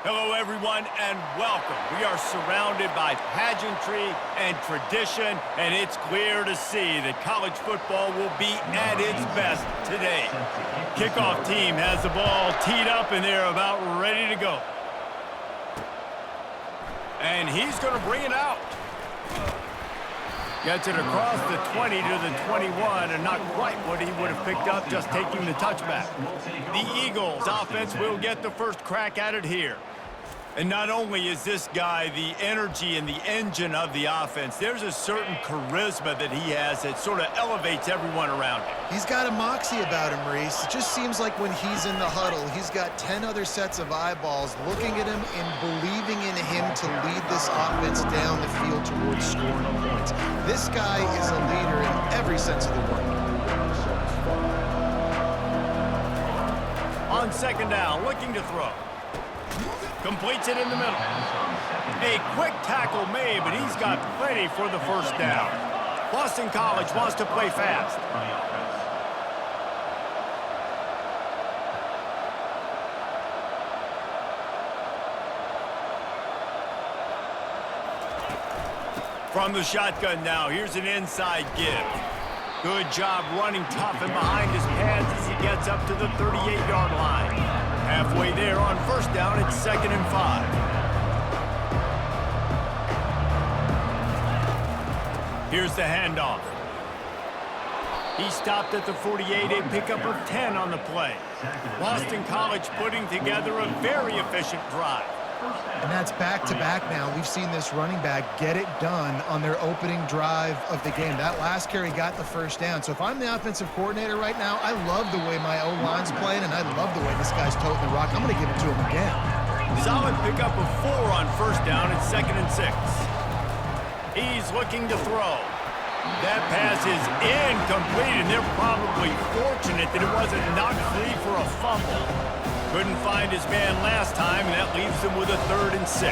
Hello, everyone, and welcome. We are surrounded by pageantry and tradition, and it's clear to see that college football will be at its best today. Kickoff team has the ball teed up, and they're about ready to go. And he's going to bring it out. Gets it across the 20 to the 21, and not quite what he would have picked up just taking the touchback. The Eagles offense will get the first crack at it here. And not only is this guy the energy and the engine of the offense, there's a certain charisma that he has that sort of elevates everyone around him. He's got a moxie about him, Reese. It just seems like when he's in the huddle, he's got 10 other sets of eyeballs looking at him and believing in him to lead this offense down the field towards scoring points. This guy is a leader in every sense of the word. On second down, looking to throw. Completes it in the middle. A quick tackle made, but he's got plenty for the first down. Boston College wants to play fast. From the shotgun now, here's an inside give. Good job running tough and behind his pads as he gets up to the 38-yard line. Halfway there on first down, it's 2nd and 5. Here's the handoff. He stopped at the 48, a pickup of 10 on the play. Boston College putting together a very efficient drive. And that's back-to-back now. We've seen this running back get it done on their opening drive of the game. That last carry got the first down. So if I'm the offensive coordinator right now, I love the way my O-line's playing, and I love the way this guy's toting the rock. I'm going to give it to him again. Solid pickup of 4 on first down. It's 2nd and 6. He's looking to throw. That pass is incomplete, and they're probably fortunate that it wasn't knocked free for a fumble. Couldn't find his man last time, and that leaves them with a 3rd and 6.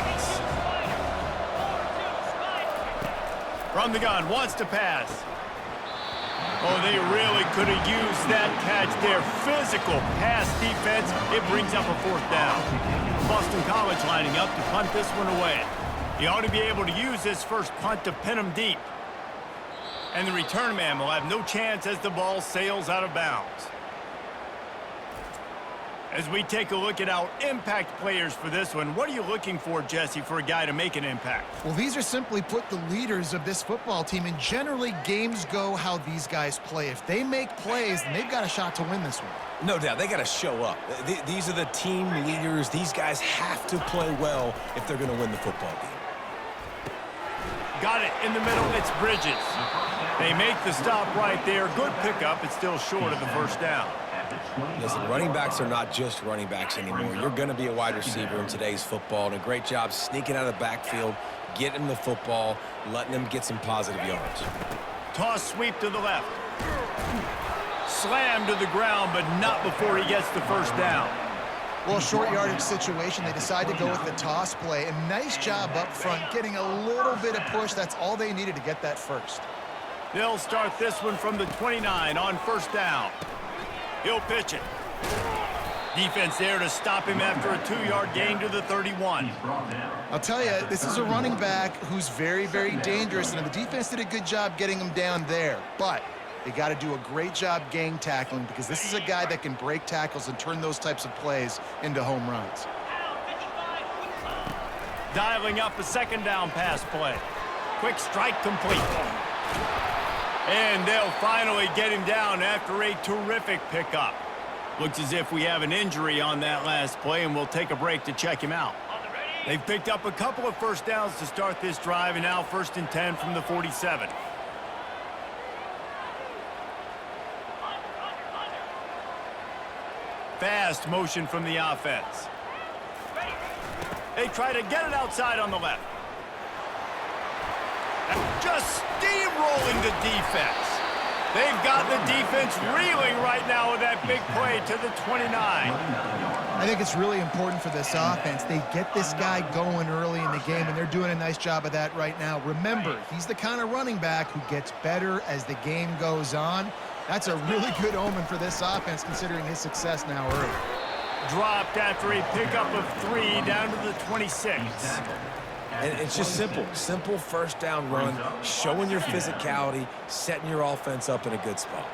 From the gun, wants to pass. Oh, they really could have used that catch there. Physical pass defense. It brings up a 4th down. Boston College lining up to punt this one away. He ought to be able to use this first punt to pin him deep. And the return man will have no chance as the ball sails out of bounds. As we take a look at our impact players for this one, what are you looking for, Jesse, for a guy to make an impact? Well, these are simply put the leaders of this football team, and generally games go how these guys play. If they make plays, then they've got a shot to win this one. No doubt. They got to show up. These are the team leaders. These guys have to play well if they're going to win the football game. Got it in the middle. It's Bridges. They make the stop right there. Good pickup. It's still short of the first down. Listen, running backs are not just running backs anymore. You're going to be a wide receiver in today's football, and a great job sneaking out of the backfield, getting them the football, letting them get some positive yards. Toss sweep to the left. Slam to the ground, but not before he gets the first down. Well, short yardage situation, they decide to go with the toss play. A nice job up front, getting a little bit of push. That's all they needed to get that first. They'll start this one from the 29 on first down. He'll pitch it. Defense there to stop him after a 2-yard gain to the 31. I'll tell you, this is a running back who's very, very dangerous, and the defense did a good job getting him down there. But they got to do a great job gang tackling, because this is a guy that can break tackles and turn those types of plays into home runs. Dialing up a 2nd down pass play. Quick strike complete. And they'll finally get him down after a terrific pickup. Looks as if we have an injury on that last play, and we'll take a break to check him out. They've picked up a couple of first downs to start this drive, and now 1st and 10 from the 47. Fast motion from the offense. They try to get it outside on the left. Just steamrolling the defense. They've got the defense reeling right now with that big play to the 29. I think it's really important for this offense. They get this guy going early in the game, and they're doing a nice job of that right now. Remember, he's the kind of running back who gets better as the game goes on. That's a really good omen for this offense, considering his success now early. Dropped after a pickup of 3 down to the 26. And it's just simple. Simple first down run, showing your physicality, setting your offense up in a good spot.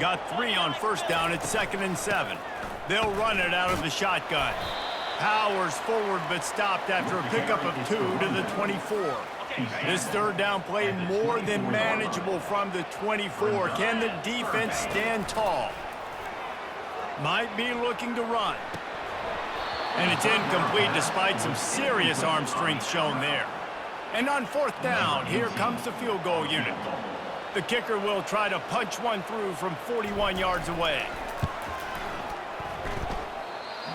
Got 3 on first down. It's 2nd and 7. They'll run it out of the shotgun. Powers forward but stopped after a pickup of 2 to the 24. This third down play more than manageable from the 24. Can the defense stand tall? Might be looking to run. And it's incomplete despite some serious arm strength shown there. And on fourth down, here comes the field goal unit. The kicker will try to punch one through from 41 yards away.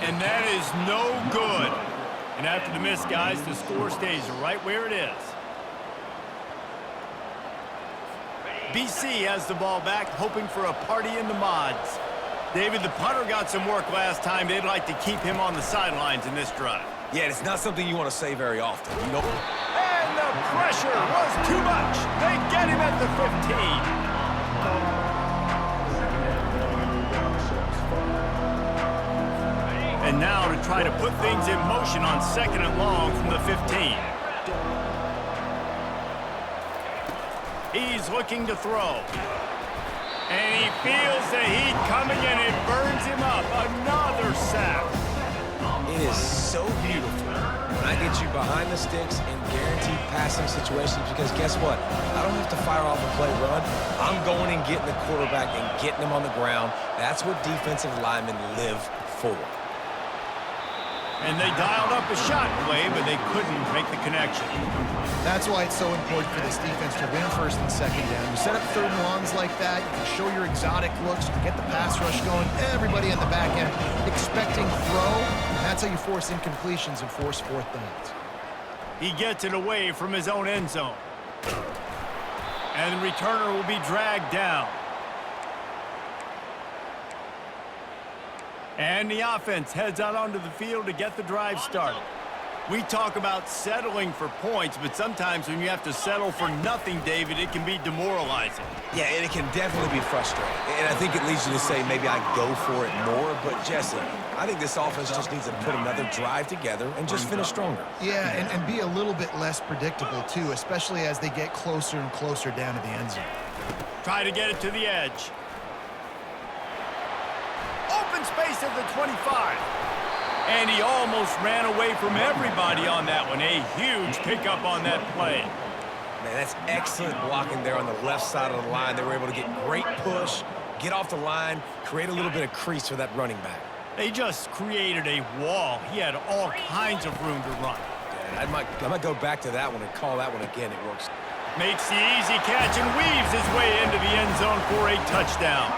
And that is no good. And after the miss, guys, the score stays right where it is. BC has the ball back, hoping for a party in the mods. David, the punter got some work last time. They'd like to keep him on the sidelines in this drive. Yeah, it's not something you want to say very often. You know. And the pressure was too much. They get him at the 15. And now to try to put things in motion on 2nd and long from the 15. He's looking to throw. And he feels the heat coming and it burns him up. Another sack. It is so beautiful when I get you behind the sticks in guaranteed passing situations because guess what? I don't have to fire off a play run. I'm going and getting the quarterback and getting him on the ground. That's what defensive linemen live for. And they dialed up a shot play, but they couldn't make the connection. That's why it's so important for this defense to win first and second down. You set up third and longs like that, you can show your exotic looks, you can get the pass rush going, everybody in the back end expecting throw, and that's how you force incompletions and force fourth downs. He gets it away from his own end zone. And the returner will be dragged down. And the offense heads out onto the field to get the drive started. We talk about settling for points, but sometimes when you have to settle for nothing, David, it can be demoralizing. Yeah, and it can definitely be frustrating. And I think it leads you to say maybe I go for it more. But, Jesse, I think this offense just needs to put another drive together and just finish stronger. Yeah, and be a little bit less predictable, too, especially as they get closer and closer down to the end zone. Try to get it to the edge. Open space at the 25. And he almost ran away from everybody on that one. A huge pickup on that play. Man, that's excellent blocking there on the left side of the line. They were able to get great push, get off the line, create a little bit of crease for that running back. They just created a wall. He had all kinds of room to run. Yeah, I might go back to that one and call that one again. It works. Makes the easy catch and weaves his way into the end zone for a touchdown.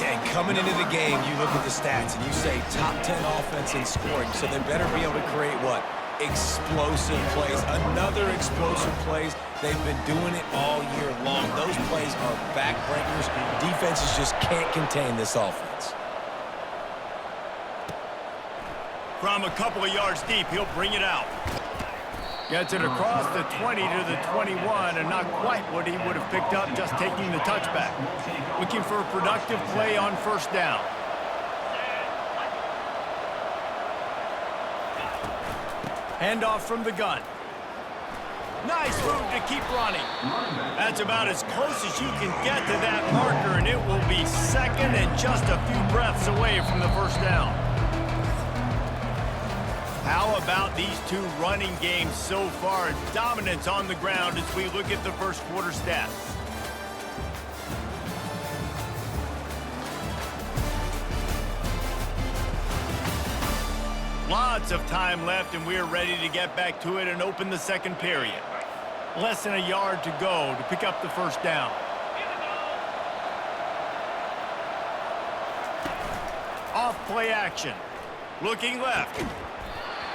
Yeah, and coming into the game, you look at the stats and you say top 10 offense in scoring, so they better be able to create what? Explosive plays. Another explosive plays. They've been doing it all year long. Those plays are backbreakers. Defenses just can't contain this offense. From a couple of yards deep, he'll bring it out. Gets it across the 20 to the 21, and not quite what he would have picked up just taking the touchback. Looking for a productive play on first down. Handoff from the gun. Nice move to keep running. That's about as close as you can get to that marker, and it will be second and just a few breaths away from the first down. How about these two running games so far? Dominance on the ground as we look at the first quarter stats. Lots of time left, and we're ready to get back to it and open the second period. Less than a yard to go to pick up the first down. Off play action. Looking left.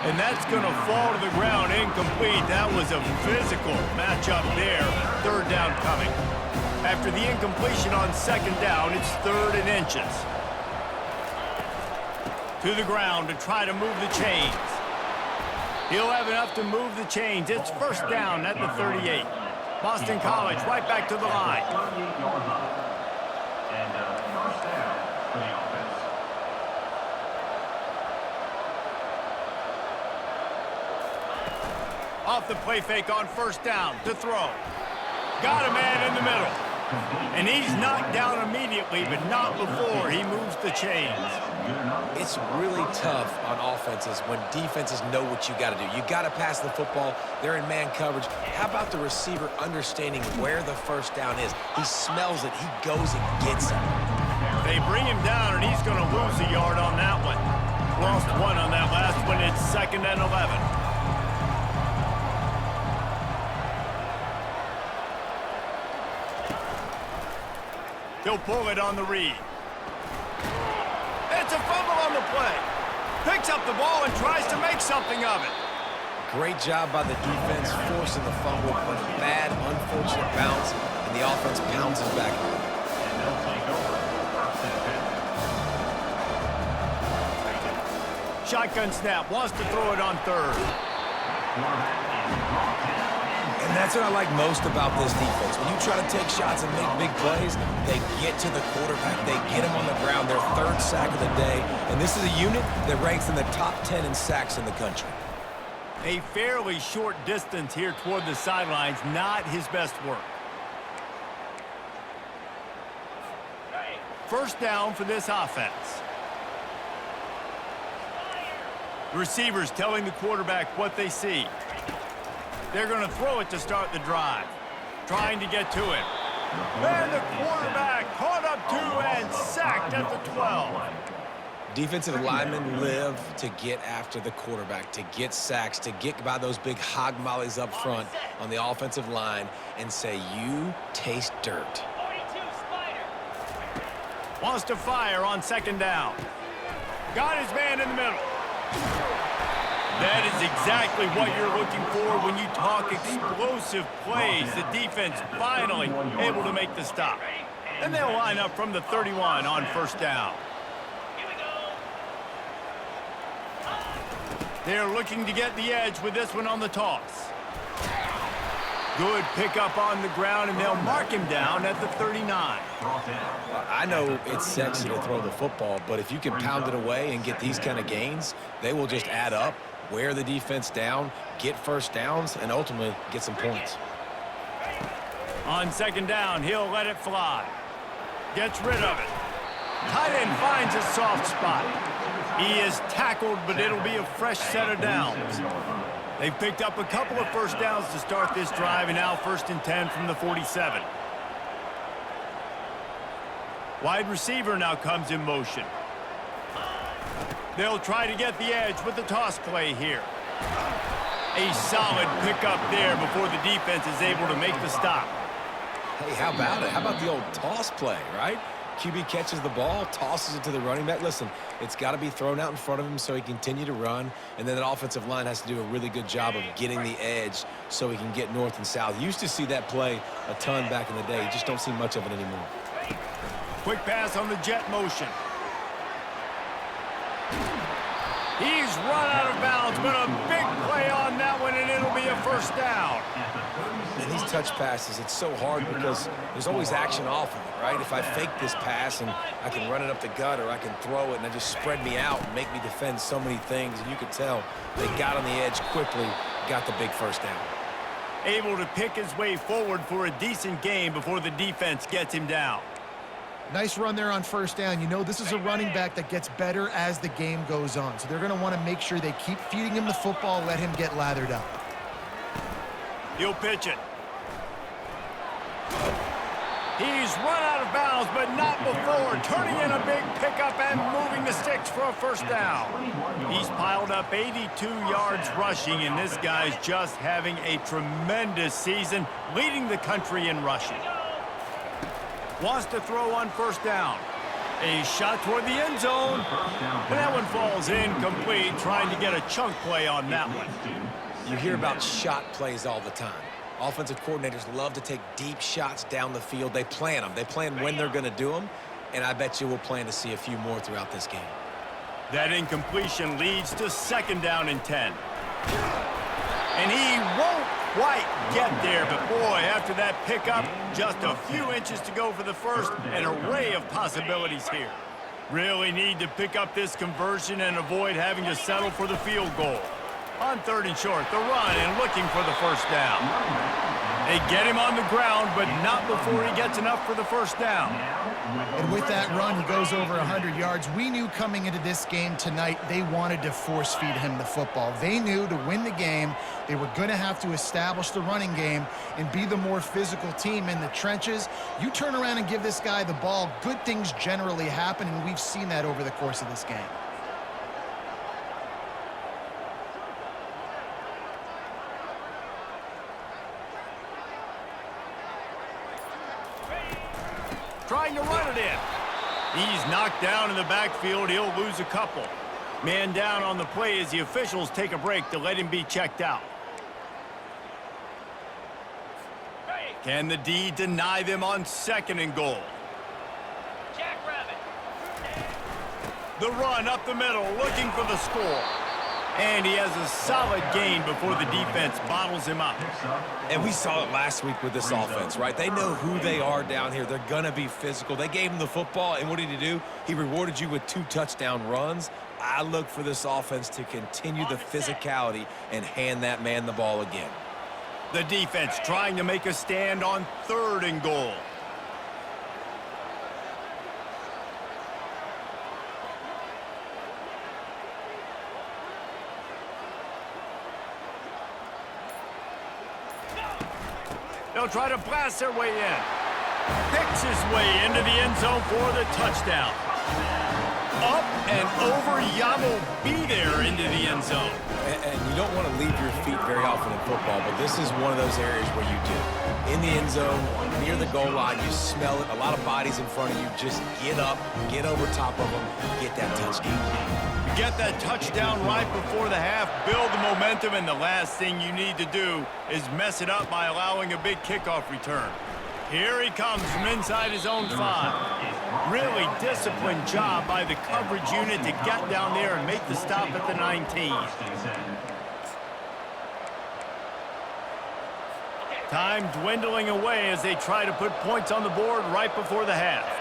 And that's going to fall to the ground incomplete. That was a physical matchup there. Third down coming. After the incompletion on second down, it's 3rd and inches. To the ground to try to move the chains. He'll have enough to move the chains. It's first down at the 38. Boston College right back to the line. Off the play fake on first down to throw. Got a man in the middle. And he's knocked down immediately, but not before he moves the chains. It's really tough on offenses when defenses know what you got to do. You got to pass the football. They're in man coverage. How about the receiver understanding where the first down is? He smells it. He goes and gets it. They bring him down, and he's going to lose a yard on that one. Lost one on that last one. It's 2nd and 11. He'll pull it on the read. It's a fumble on the play. Picks up the ball and tries to make something of it. Great job by the defense forcing the fumble, but a bad, unfortunate bounce, and the offense pounces back. Shotgun snap, wants to throw it on 3rd. And that's what I like most about this defense. When you try to take shots and make big plays, they get to the quarterback. They get him on the ground. Their 3rd sack of the day. And this is a unit that ranks in the top 10 in sacks in the country. A fairly short distance here toward the sidelines, not his best work. First down for this offense. The receivers telling the quarterback what they see. They're going to throw it to start the drive. Trying to get to it. And the quarterback caught up to and sacked at the 12. Defensive linemen live to get after the quarterback, to get sacks, to get by those big hog mollies up front on the offensive line and say, you taste dirt. Wants to fire on 2nd down. Got his man in the middle. That is exactly what you're looking for when you talk explosive plays. The defense finally able to make the stop. And they'll line up from the 31 on first down. They're looking to get the edge with this one on the toss. Good pickup on the ground, and they'll mark him down at the 39. I know it's sexy to throw the football, but if you can pound it away and get these kind of gains, they will just add up, wear the defense down, get first downs, and ultimately get some points. On 2nd down, he'll let it fly. Gets rid of it. Tight end finds a soft spot. He is tackled, but it'll be a fresh set of downs. They've picked up a couple of first downs to start this drive, and now 1st and 10 from the 47. Wide receiver now comes in motion. They'll try to get the edge with the toss play here. A solid pickup there before the defense is able to make the stop. Hey, how about it? How about the old toss play, right? QB catches the ball, tosses it to the running back. Listen, it's got to be thrown out in front of him so he can continue to run, and then that offensive line has to do a really good job of getting the edge so he can get north and south. You used to see that play a ton back in the day. You just don't see much of it anymore. Quick pass on the jet motion. He's run out of bounds, but a big play on that one, and it'll be a first down. And these touch passes, it's so hard because there's always action off of it, right? If I fake this pass and I can run it up the gut or I can throw it and they just spread me out and make me defend so many things, and you could tell they got on the edge quickly, got the big first down. Able to pick his way forward for a decent game before the defense gets him down. Nice run there on first down. You know, this is a running back that gets better as the game goes on. So they're going to want to make sure they keep feeding him the football, let him get lathered up. He'll pitch it. He's run out of bounds, but not before. Turning in a big pickup and moving the sticks for a first down. He's piled up 82 yards rushing, and this guy's just having a tremendous season, leading the country in rushing. Wants to throw on first down. A shot toward the end zone. And that one falls incomplete, trying to get a chunk play on that one. You hear about shot plays all the time. Offensive coordinators love to take deep shots down the field. They plan them. They plan when they're going to do them. And I bet you we'll plan to see a few more throughout this game. That incompletion leads to 2nd down and 10. And he won't quite get there, but boy, after that pickup, just a few inches to go for the first, an array of possibilities here. Really need to pick up this conversion and avoid having to settle for the field goal. On 3rd and short, the run and looking for the first down. They get him on the ground, but not before he gets enough for the first down. And with that run, he goes over 100 yards. We knew coming into this game tonight, they wanted to force feed him the football. They knew to win the game, they were going to have to establish the running game and be the more physical team in the trenches. You turn around and give this guy the ball, good things generally happen, and we've seen that over the course of this game. Trying to run it in. He's knocked down in the backfield. He'll lose a couple. Man down on the play as the officials take a break to let him be checked out. Can the D deny them on 2nd and goal? The run up the middle, looking for the score. And he has a solid gain before the defense bottles him up. And we saw it last week with this offense, right? They know who they are down here. They're going to be physical. They gave him the football, and what did he do? He rewarded you with 2 touchdown runs. I look for this offense to continue the physicality and hand that man the ball again. The defense trying to make a stand on 3rd and goal. They'll try to blast their way in. Picks his way into the end zone for the touchdown. Up and over, Yamo be there into the end zone. And you don't want to leave your feet very often in football, but this is one of those areas where you do. In the end zone, near the goal line, you smell it. A lot of bodies in front of you. Just get up, get over top of them, get that touchdown. Get that touchdown right before the half, build the momentum, and the last thing you need to do is mess it up by allowing a big kickoff return. Here he comes from inside his own 5. Really disciplined job by the coverage unit to get down there and make the stop at the 19. Time dwindling away as they try to put points on the board right before the half.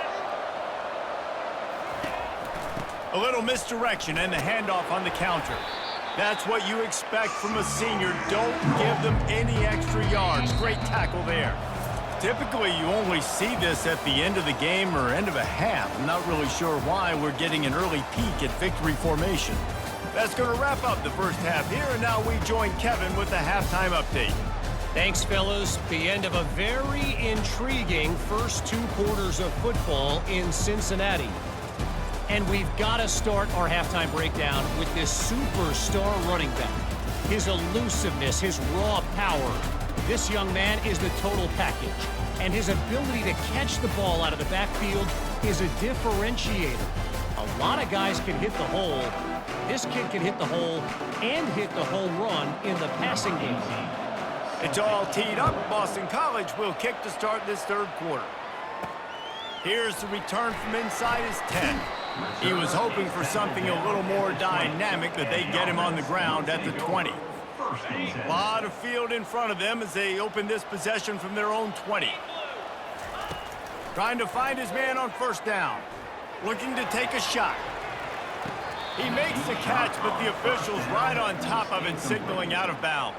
A little misdirection and the handoff on the counter. That's what you expect from a senior. Don't give them any extra yards. Great tackle there. Typically, you only see this at the end of the game or end of a half. I'm not really sure why we're getting an early peek at victory formation. That's going to wrap up the first half here, and now we join Kevin with the halftime update. Thanks, fellas. The end of a very intriguing first 2 quarters of football in Cincinnati. And we've got to start our halftime breakdown with this superstar running back. His elusiveness, his raw power. This young man is the total package. And his ability to catch the ball out of the backfield is a differentiator. A lot of guys can hit the hole. This kid can hit the hole and hit the home run in the passing game. It's all teed up. Boston College will kick to start this 3rd quarter. Here's the return from inside his 10. He was hoping for something a little more dynamic, but they get him on the ground at the 20. A lot of field in front of them as they open this possession from their own 20. Trying to find his man on 1st down. Looking to take a shot. He makes the catch, but the official's right on top of it, signaling out of bounds.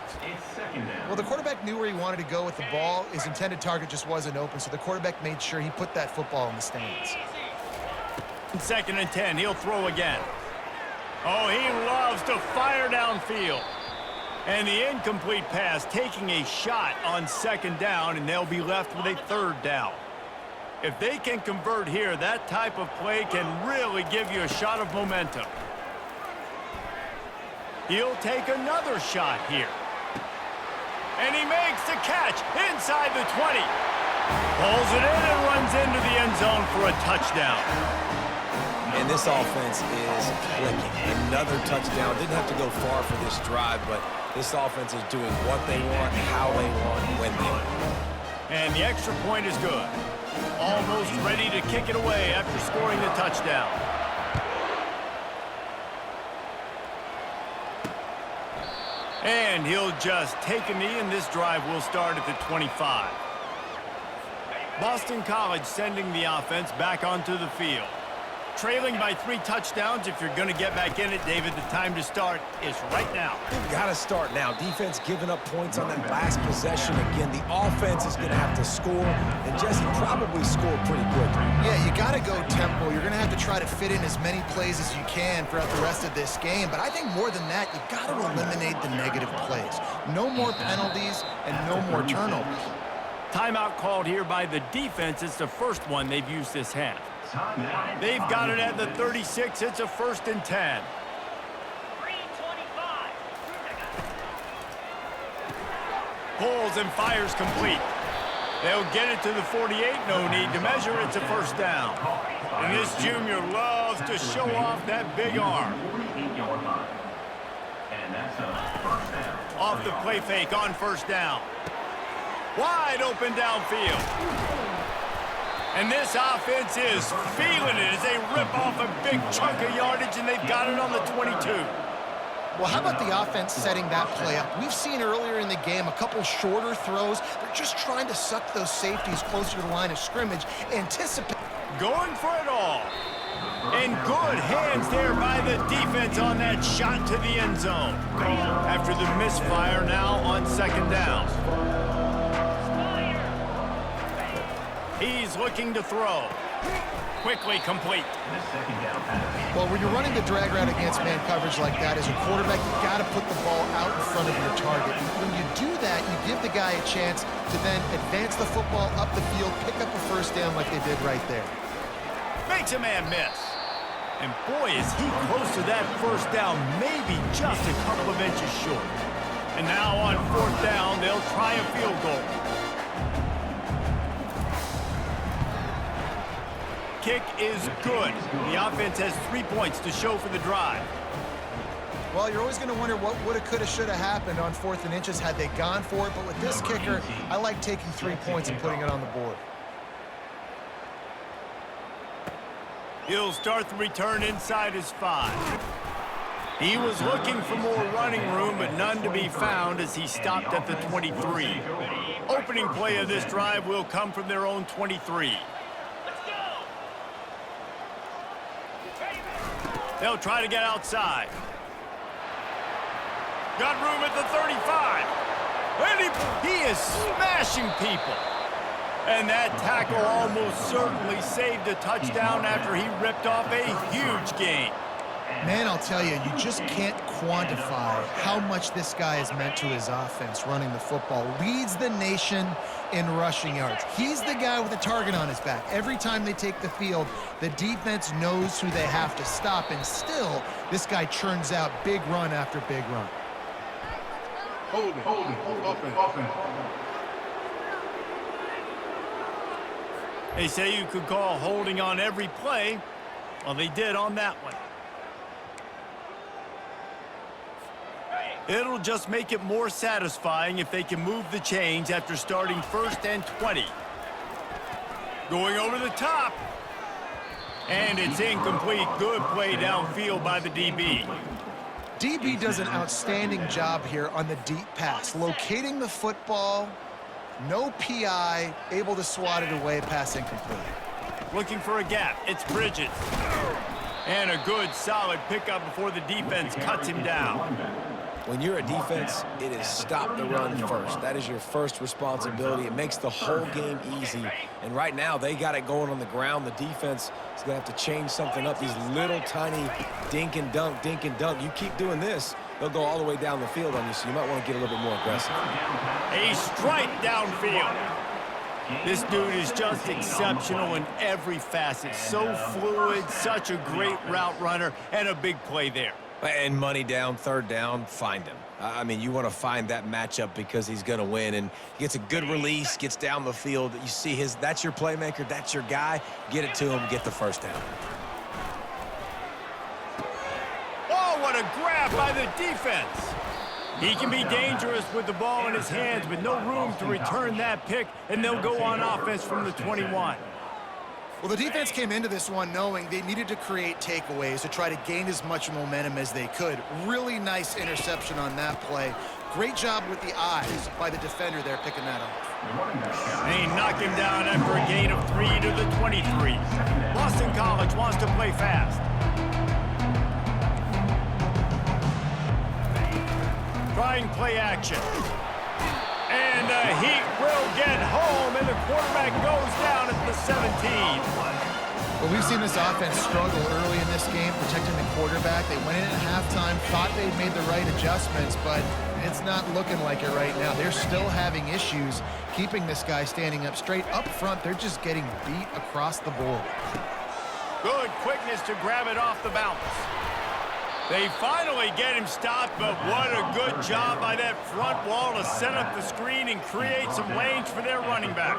Well, the quarterback knew where he wanted to go with the ball. His intended target just wasn't open, so the quarterback made sure he put that football in the stands. 2nd and 10, he'll throw again. Oh, he loves to fire downfield. And the incomplete pass taking a shot on 2nd down, and they'll be left with a 3rd down. If they can convert here, that type of play can really give you a shot of momentum. He'll take another shot here. And he makes the catch inside the 20. Pulls it in and runs into the end zone for a touchdown. And this offense is clicking. Another touchdown. Didn't have to go far for this drive, but this offense is doing what they want, how they want, when they want. And the extra point is good. Almost ready to kick it away after scoring the touchdown. And he'll just take a knee, and this drive will start at the 25. Boston College sending the offense back onto the field. trailing by 3 touchdowns. If you're going to get back in it, David, the time to start is right now. You've got to start now. Defense giving up points on that last possession. Again, the offense is going to have to score, and Jesse probably score pretty quickly. Yeah, you got to go tempo. You're going to have to try to fit in as many plays as you can throughout the rest of this game. But I think more than that, you got to eliminate the negative plays. No more penalties and no more turnovers. Timeout called here by the defense. It's the first one they've used this half. They've got it at the 36. It's a 1st and 10. Pulls and fires complete. They'll get it to the 48. No need to measure. It's a 1st down. And this junior loves to show off that big arm. Off the play fake on 1st down. Wide open downfield. And this offense is feeling it as they rip off a big chunk of yardage, and they've got it on the 22. Well, how about the offense setting that play up? We've seen earlier in the game a couple shorter throws. They're just trying to suck those safeties closer to the line of scrimmage, anticipate. Going for it all. And good hands there by the defense on that shot to the end zone. After the misfire now on 2nd down. He's looking to throw. Quickly complete. Well, when you're running the drag route against man coverage like that, as a quarterback, you've got to put the ball out in front of your target. When you do that, you give the guy a chance to then advance the football up the field, pick up a 1st down like they did right there. Makes a man miss. And boy, is he close to that 1st down, maybe just a couple of inches short. And now on 4th down, they'll try a field goal. Kick is good. The offense has 3 points to show for the drive. Well, you're always going to wonder what woulda, coulda, shoulda happened on 4th and inches had they gone for it. But with this kicker, I like taking 3 points and putting it on the board. He'll start the return inside his 5. He was looking for more running room, but none to be found as he stopped at the 23. Opening play of this drive will come from their own 23. They'll try to get outside. Got room at the 35. And he is smashing people. And that tackle almost certainly saved a touchdown after he ripped off a huge gain. Man, I'll tell you, you just can't quantify how much this guy has meant to his offense running the football. Leads the nation in rushing yards. He's the guy with a target on his back. Every time they take the field, the defense knows who they have to stop, and still, this guy churns out big run after big run. Open. They say you could call holding on every play. Well, they did on that one. It'll just make it more satisfying if they can move the chains after starting 1st and 20. Going over the top. And it's incomplete. Good play downfield by the DB. DB does an outstanding job here on the deep pass. Locating the football, no PI, able to swat it away, pass incomplete. Looking for a gap. It's Bridges. And a good, solid pickup before the defense cuts him down. When you're a defense, it is stop the run first. That is your first responsibility. It makes the whole game easy. And right now, they got it going on the ground. The defense is going to have to change something up. These little tiny dink and dunk. You keep doing this, they'll go all the way down the field on you, so you might want to get a little bit more aggressive. A strike downfield. This dude is just exceptional in every facet. So fluid, such a great route runner, and a big play there. And money down, 3rd down, find him. I mean, you want to find that matchup because he's going to win, and he gets a good release, gets down the field. You see that's your playmaker, that's your guy. Get it to him, get the 1st down. Oh, what a grab by the defense. He can be dangerous with the ball in his hands with no room to return that pick, and they'll go on offense from the 21. Well, the defense came into this one knowing they needed to create takeaways to try to gain as much momentum as they could. Really nice interception on that play. Great job with the eyes by the defender there picking that up. They knock him down after a gain of 3 to the 23. Boston College wants to play fast. Trying play action. And the Heat will get home, and the quarterback goes down at the 17. Well, we've seen this offense struggle early in this game, protecting the quarterback. They went in at halftime, thought they'd made the right adjustments, but it's not looking like it right now. They're still having issues keeping this guy standing up straight. Up front, they're just getting beat across the board. Good quickness to grab it off the bounce. They finally get him stopped, but what a good job by that front wall to set up the screen and create some lanes for their running back.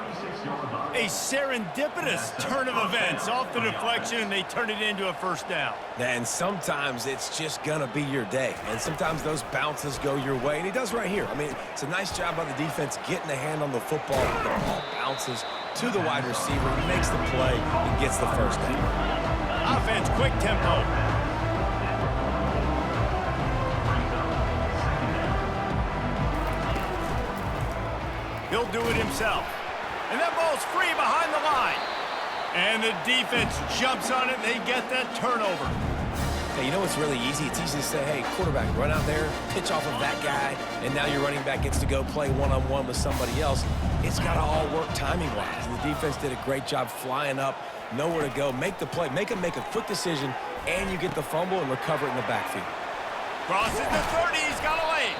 A serendipitous turn of events off the deflection, and they turn it into a first down. And sometimes it's just going to be your day. And sometimes those bounces go your way. And he does right here. I mean, it's a nice job by the defense getting a hand on the football. The ball bounces to the wide receiver. He makes the play and gets the first down. Offense, quick tempo. He'll do it himself. And that ball's free behind the line. And the defense jumps on it, and they get that turnover. Hey, you know what's really easy? It's easy to say, hey, quarterback, run out there, pitch off of that guy, and now your running back gets to go play one-on-one with somebody else. It's got to all work timing-wise. And the defense did a great job flying up, nowhere to go, make the play, make a quick decision, and you get the fumble and recover it in the backfield. Crosses the 30, he's got a lane.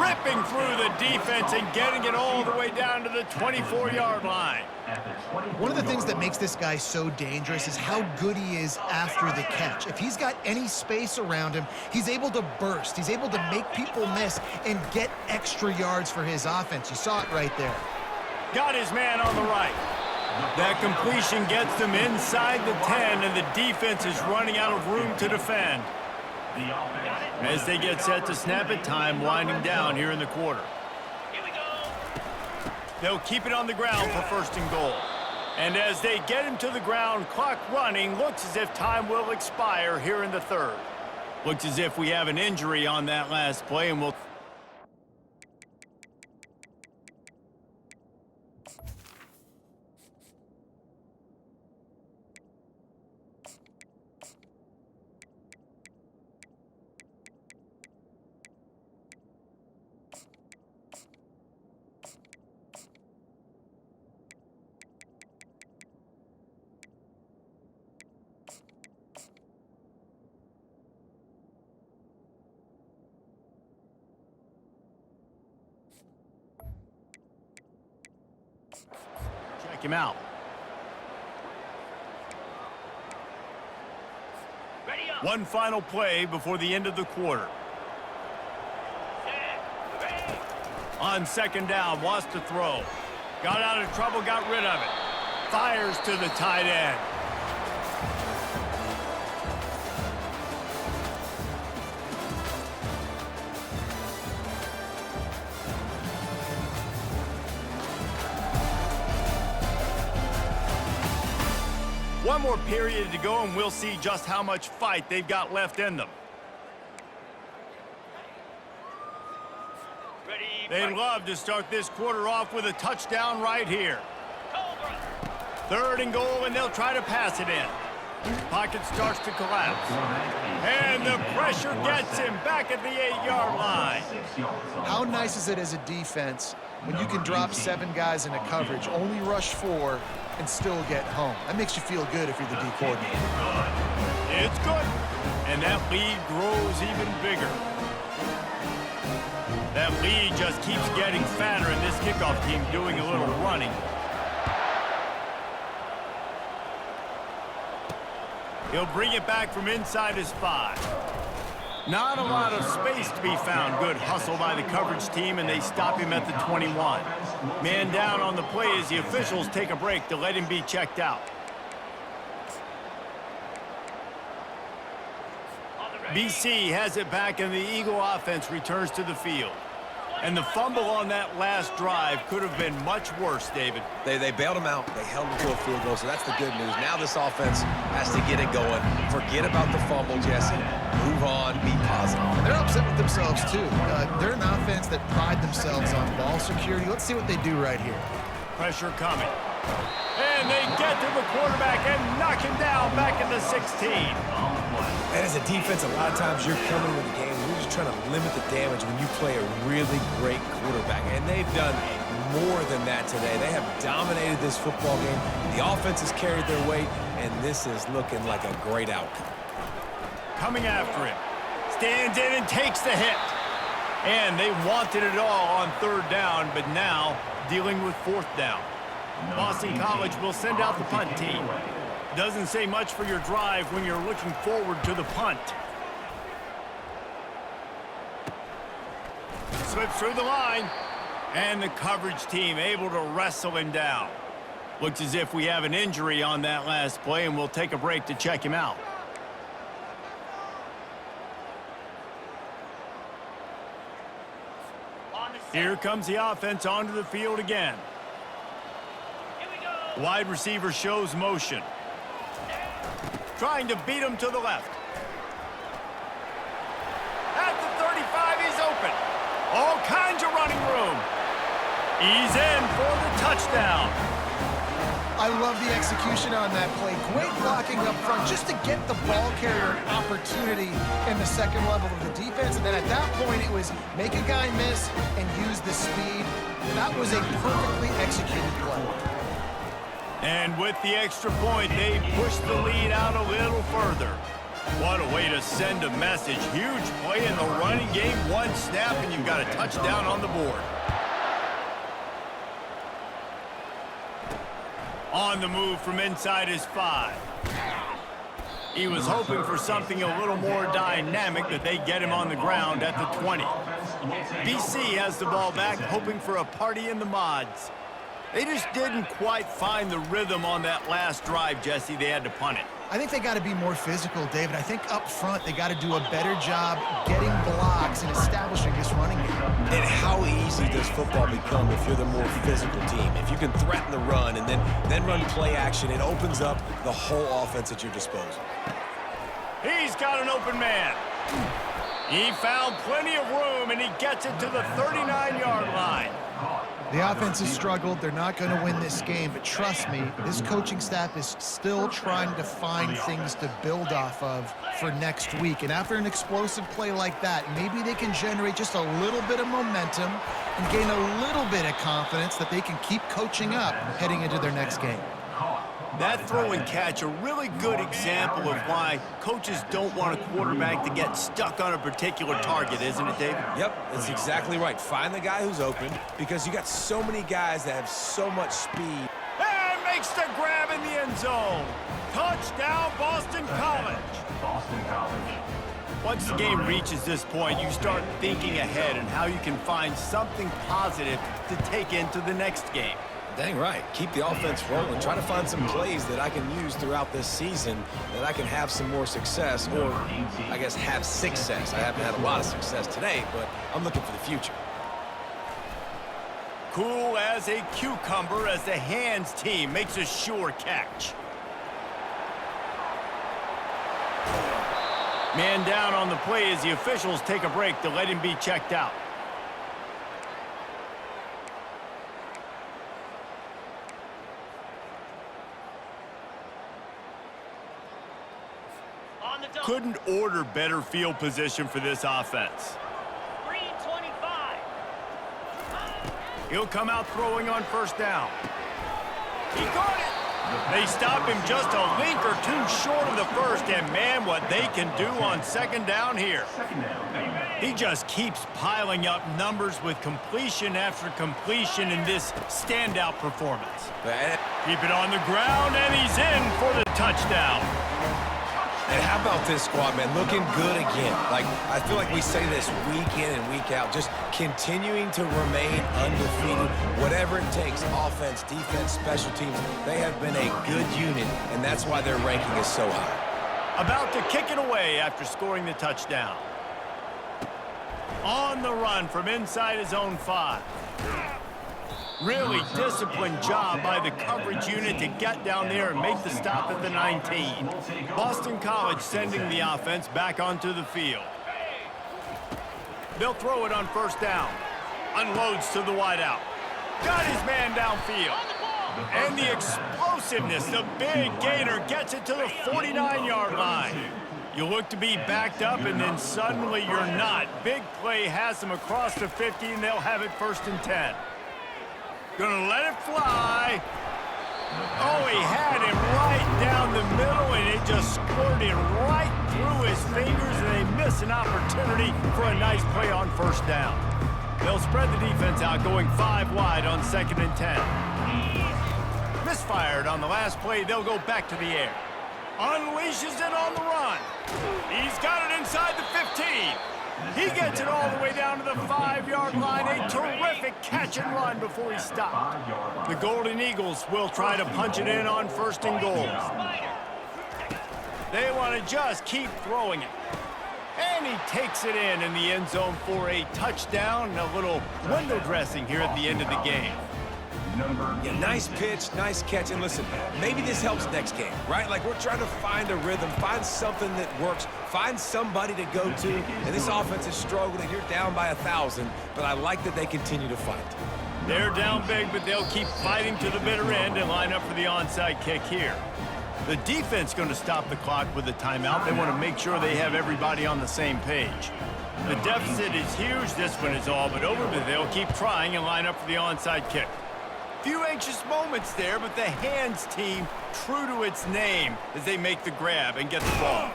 Ripping through the defense and getting it all the way down to the 24-yard line. One of the things that makes this guy so dangerous is how good he is after the catch. If he's got any space around him, he's able to burst. He's able to make people miss and get extra yards for his offense. You saw it right there. Got his man on the right. That completion gets them inside the 10, and the defense is running out of room to defend. As they get set to snap it, time winding down here in the quarter. They'll keep it on the ground for first and goal. And as they get him to the ground, clock running, looks as if time will expire here in the third. Looks as if we have an injury on that last play, and we'll... Check him out. One final play before the end of the quarter. On second down, wants to throw. Got out of trouble, got rid of it. Fires to the tight end. One more period to go, and we'll see just how much fight they've got left in them. They'd love to start this quarter off with a touchdown right here. Third and goal, and they'll try to pass it in. Pocket starts to collapse. And the pressure gets him back at the 8-yard line. How nice is it as a defense when you can drop 7 guys into coverage, only rush 4, and still get home? That makes you feel good if you're the D coordinator. It's good. And that lead grows even bigger. That lead just keeps getting fatter, and this kickoff team doing a little running. He'll bring it back from inside his 5. Not a lot of space to be found. Good hustle by the coverage team, and they stop him at the 21. Man down on the play as the officials take a break to let him be checked out. BC has it back, and the Eagle offense returns to the field. And the fumble on that last drive could have been much worse, David. They bailed him out. They held him to a field goal, so that's the good news. Now this offense has to get it going. Forget about the fumble, Jesse. Move on. Be positive. They're upset with themselves, too. They're an offense that pride themselves on ball security. Let's see what they do right here. Pressure coming. And they get to the quarterback and knock him down back in the 16. And as a defense, a lot of times you're coming into the game, you're just trying to limit the damage when you play a really great quarterback. And they've done more than that today. They have dominated this football game. The offense has carried their weight, and this is looking like a great outcome. Coming after him. Stands in and takes the hit. And they wanted it all on third down, but now dealing with fourth down. Boston College will send out the punt team. Doesn't say much for your drive when you're looking forward to the punt. Slips through the line. And the coverage team able to wrestle him down. Looks as if we have an injury on that last play, and we'll take a break to check him out. Here comes the offense onto the field again. Wide receiver shows motion. Trying to beat him to the left. At the 35, he's open. All kinds of running room. He's in for the touchdown. I love the execution on that play. Great blocking up front just to get the ball carrier an opportunity in the second level of the defense. And then at that point, it was make a guy miss and use the speed. That was a perfectly executed play. And with the extra point, they push the lead out a little further. What a way to send a message. Huge play in the running game. One snap, and you've got a touchdown on the board. On the move from inside his 5. He was hoping for something a little more dynamic, but they get him on the ground at the 20. BC has the ball back, hoping for a party in the mods. They just didn't quite find the rhythm on that last drive, Jesse. They had to punt it. I think they got to be more physical, David. I think up front they got to do a better job getting blocks and establishing this running game. And how easy does football become if you're the more physical team? If you can threaten the run and then run play action, it opens up the whole offense at your disposal. He's got an open man. He found plenty of room, and he gets it to the 39-yard line. The offense has struggled. They're not going to win this game, but trust me, this coaching staff is still trying to find things to build off of for next week. And after an explosive play like that, maybe they can generate just a little bit of momentum and gain a little bit of confidence that they can keep coaching up heading into their next game. That throw and catch, a really good example of why coaches don't want a quarterback to get stuck on a particular target, isn't it, David? Yep, that's exactly right. Find the guy who's open because you got so many guys that have so much speed. And makes the grab in the end zone. Touchdown, Boston College. Boston College. Once the game reaches this point, you start thinking ahead and how you can find something positive to take into the next game. Dang right. Keep the offense rolling. Try to find some plays that I can use throughout this season that I can have some more success, or I guess have success. I haven't had a lot of success today, but I'm looking for the future. Cool as a cucumber as the hands team makes a sure catch. Man down on the play as the officials take a break to let him be checked out. Couldn't order better field position for this offense. Green 25. He'll come out throwing on first down. He caught it. They stop him just a link or two short of the first, and man, what they can do on second down here. He just keeps piling up numbers with completion after completion in this standout performance. Keep it on the ground, and he's in for the touchdown. And how about this squad, man? Looking good again. Like, I feel like we say this week in and week out, just continuing to remain undefeated. Whatever it takes, offense, defense, special teams, they have been a good unit, and that's why their ranking is so high. About to kick it away after scoring the touchdown. On the run from inside his own 5. Really disciplined job by the coverage unit to get down there and make the stop at the 19. Boston College sending the offense back onto the field. They'll throw it on first down. Unloads to the wideout. Got his man downfield. And the explosiveness, the big gainer gets it to the 49-yard line. You look to be backed up, and then suddenly you're not. Big play has them across the 50, and they'll have it 1st and 10. Gonna let it fly. Oh, he had him right down the middle, and it just squirted right through his fingers, and they miss an opportunity for a nice play on first down. They'll spread the defense out, going 5 wide on 2nd and 10. Misfired on the last play. They'll go back to the air. Unleashes it on the run. He's got it inside the 15. He gets it all the way down to the 5-yard line. A terrific catch and run before he stopped. The Golden Eagles will try to punch it in on 1st and goal. They want to just keep throwing it. And he takes it in the end zone for a touchdown. A little window dressing here at the end of the game. Yeah, nice pitch, nice catch. And listen, maybe this helps next game, right? Like, we're trying to find a rhythm, find something that works, find somebody to go to. And this offense is struggling. You're down by 1,000, but I like that they continue to fight. They're down big, but they'll keep fighting to the bitter end and line up for the onside kick here. The defense going to stop the clock with a timeout. They want to make sure they have everybody on the same page. The deficit is huge. This one is all but over, but they'll keep trying and line up for the onside kick. Few anxious moments there, but the hands team true to its name as they make the grab and get the ball.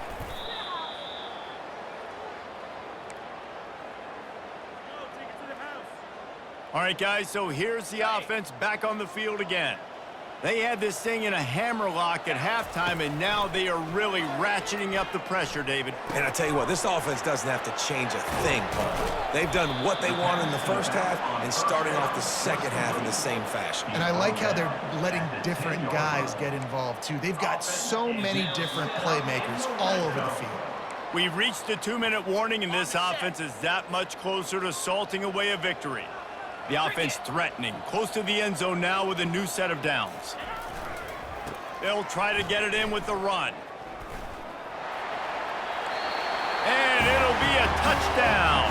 All right, guys, so here's the offense back on the field again. They had this thing in a hammerlock at halftime, and now they are really ratcheting up the pressure, David. And I tell you what, this offense doesn't have to change a thing, Paul. They've done what they want in the first half and starting off the second half in the same fashion. And I like how they're letting different guys get involved, too. They've got so many different playmakers all over the field. We've reached the 2-minute warning, and this offense is that much closer to salting away a victory. The offense threatening, close to the end zone now with a new set of downs. They'll try to get it in with the run. And it'll be a touchdown.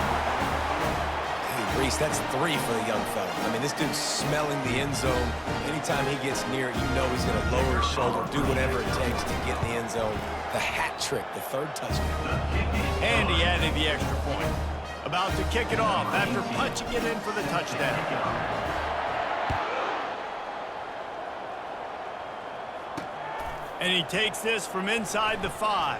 Hey, Reese, that's 3 for the young fella. I mean, this dude's smelling the end zone. Anytime he gets near it, you know he's going to lower his shoulder, do whatever it takes to get in the end zone. The hat trick, the 3rd touchdown. And he added the extra point. About to kick it off after punching it in for the touchdown. And he takes this from inside the 5.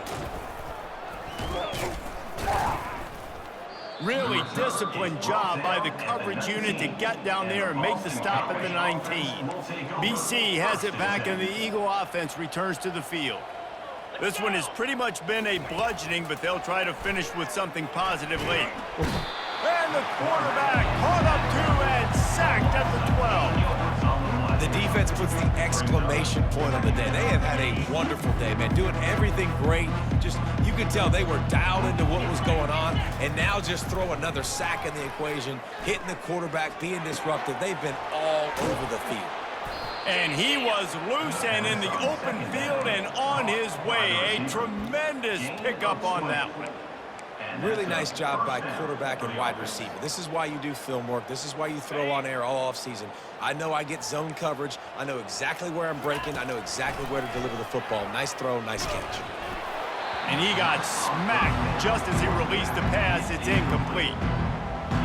Really disciplined job by the coverage unit to get down there and make the stop at the 19. BC has it back, and the Eagle offense returns to the field. This one has pretty much been a bludgeoning, but they'll try to finish with something positive late. And the quarterback caught up to and sacked at the 12. The defense puts the exclamation point on the day. They have had a wonderful day, man, doing everything great. Just, you could tell they were dialed into what was going on, and now just throw another sack in the equation, hitting the quarterback, being disruptive. They've been all over the field. And he was loose and in the open field and on his way. A tremendous pickup on that one. Really nice job by quarterback and wide receiver. This is why you do film work. This is why you throw on air all offseason. I know I get zone coverage. I know exactly where I'm breaking. I know exactly where to deliver the football. Nice throw, nice catch. And he got smacked just as he released the pass. It's incomplete.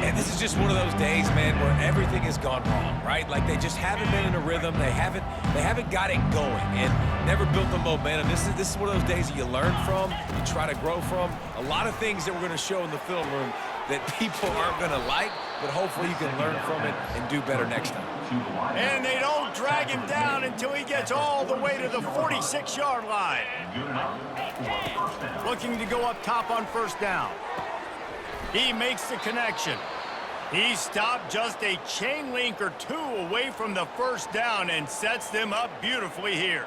And this is just one of those days, man, where everything has gone wrong, right? Like, they just haven't been in a rhythm. They haven't got it going and never built the momentum. This is one of those days that you learn from, you try to grow from. A lot of things that we're going to show in the film room that people aren't going to like, but hopefully you can learn from it and do better next time. And they don't drag him down until he gets all the way to the 46-yard line. Looking to go up top on first down. He makes the connection. He stopped just a chain link or 2 away from the first down and sets them up beautifully here.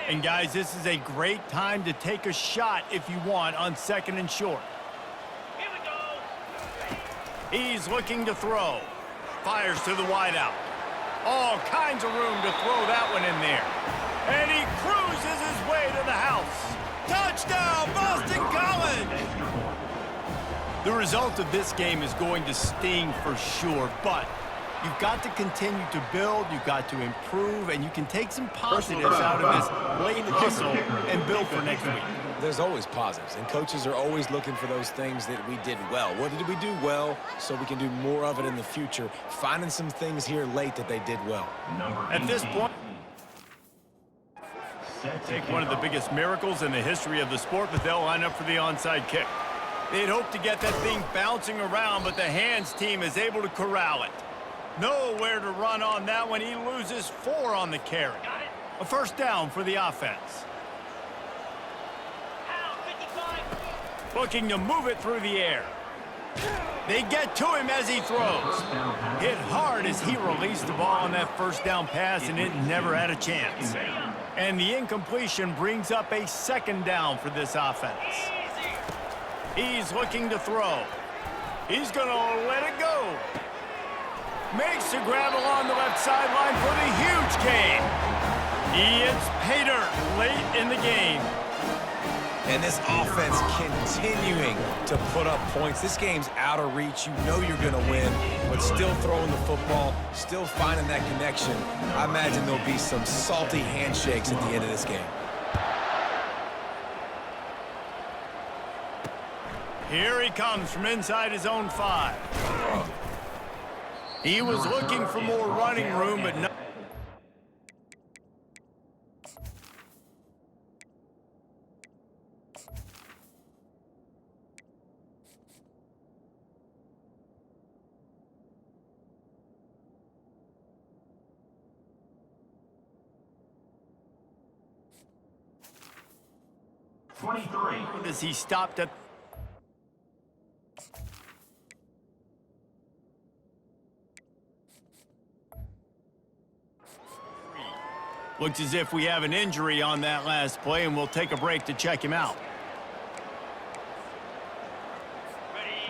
And guys, this is a great time to take a shot if you want on 2nd and short. Here we go. He's looking to throw. Fires to the wideout. All kinds of room to throw that one in there. And he cruises his way to the house. Touchdown, Boston College! The result of this game is going to sting for sure, but you've got to continue to build, you've got to improve, and you can take some positives out of this late hustle and build for next week. There's always positives, and coaches are always looking for those things that we did well. What did we do well so we can do more of it in the future? Finding some things here late that they did well. At this point, take one of the biggest miracles in the history of the sport, but they'll line up for the onside kick. They'd hope to get that thing bouncing around, but the hands team is able to corral it. Nowhere to run on that one. He loses 4 on the carry. A first down for the offense. Looking to move it through the air. They get to him as he throws. Hit hard as he released the ball on that first down pass, and it never had a chance. And the incompletion brings up a 2nd down for this offense. He's looking to throw. He's going to let it go. Makes the grab along the left sideline for the huge gain. It's pay dirt late in the game. And this offense continuing to put up points. This game's out of reach. You know you're going to win, but still throwing the football, still finding that connection. I imagine there'll be some salty handshakes at the end of this game. Here he comes from inside his own 5. He was looking for more running room, but no. As he stopped at looks as if we have an injury on that last play, and we'll take a break to check him out.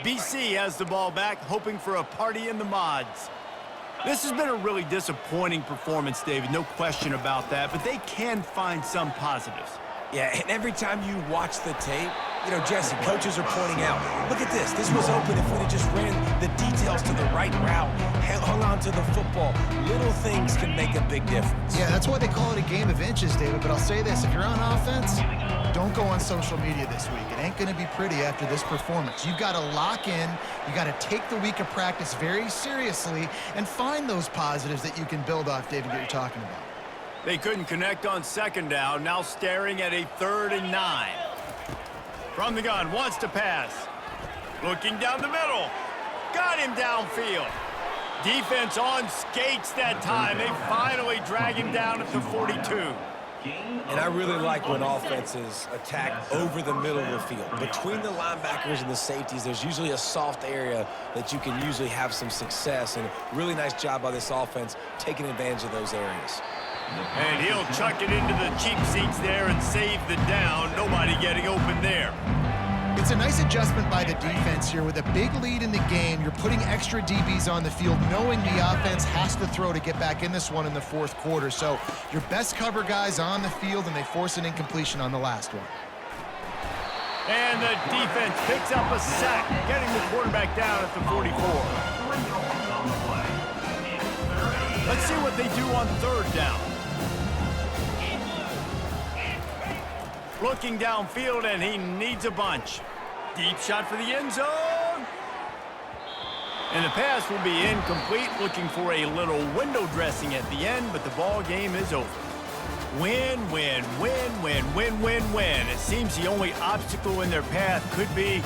BC has the ball back, hoping for a party in the mods. This has been a really disappointing performance, David, no question about that, but they can find some positives. Yeah, and every time you watch the tape, you know, Jesse, coaches are pointing out, look at this. This was open if we'd have just ran the details to the right route, hung on to the football. Little things can make a big difference. Yeah, that's why they call it a game of inches, David. But I'll say this, if you're on offense, don't go on social media this week. It ain't going to be pretty after this performance. You've got to lock in. You got to take the week of practice very seriously and find those positives that you can build off, David, that you're talking about. They couldn't connect on 2nd down, now staring at a 3rd and 9. From the gun, wants to pass. Looking down the middle. Got him downfield. Defense on skates that time. They finally drag him down at the 42. And I really like when offenses attack over the middle of the field. Between the linebackers and the safeties, there's usually a soft area that you can usually have some success. And really nice job by this offense taking advantage of those areas. And he'll chuck it into the cheap seats there and save the down. Nobody getting open there. It's a nice adjustment by the defense here. With a big lead in the game, you're putting extra DBs on the field, knowing the offense has to throw to get back in this one in the 4th quarter. So your best cover guys on the field, and they force an incompletion on the last one. And the defense picks up a sack, getting the quarterback down at the 44. Let's see what they do on 3rd down. Looking downfield, and he needs a bunch. Deep shot for the end zone. And the pass will be incomplete, looking for a little window dressing at the end, but the ball game is over. Win, win, win, win, win, win, win. It seems the only obstacle in their path could be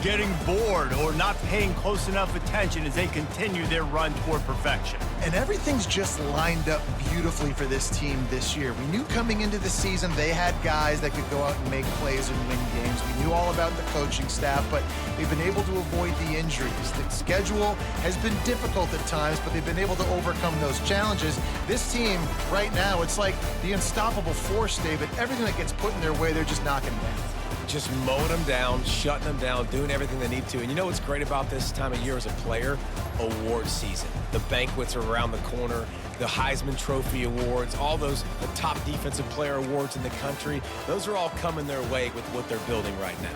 getting bored or not paying close enough attention as they continue their run toward perfection. And everything's just lined up beautifully for this team this year. We knew coming into the season they had guys that could go out and make plays and win games. We knew all about the coaching staff, but they've been able to avoid the injuries. The schedule has been difficult at times, but they've been able to overcome those challenges. This team right now, it's like the unstoppable force, David. Everything that gets put in their way, they're just knocking down. Just mowing them down, shutting them down, doing everything they need to. And you know what's great about this time of year as a player? Award season. The banquets are around the corner, the Heisman Trophy awards, all those, the top defensive player awards in the country. Those are all coming their way with what they're building right now.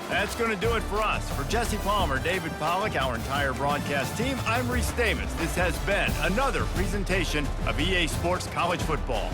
That's going to do it for us. For Jesse Palmer, David Pollack, our entire broadcast team, I'm Reese Davis. This has been another presentation of EA Sports College Football.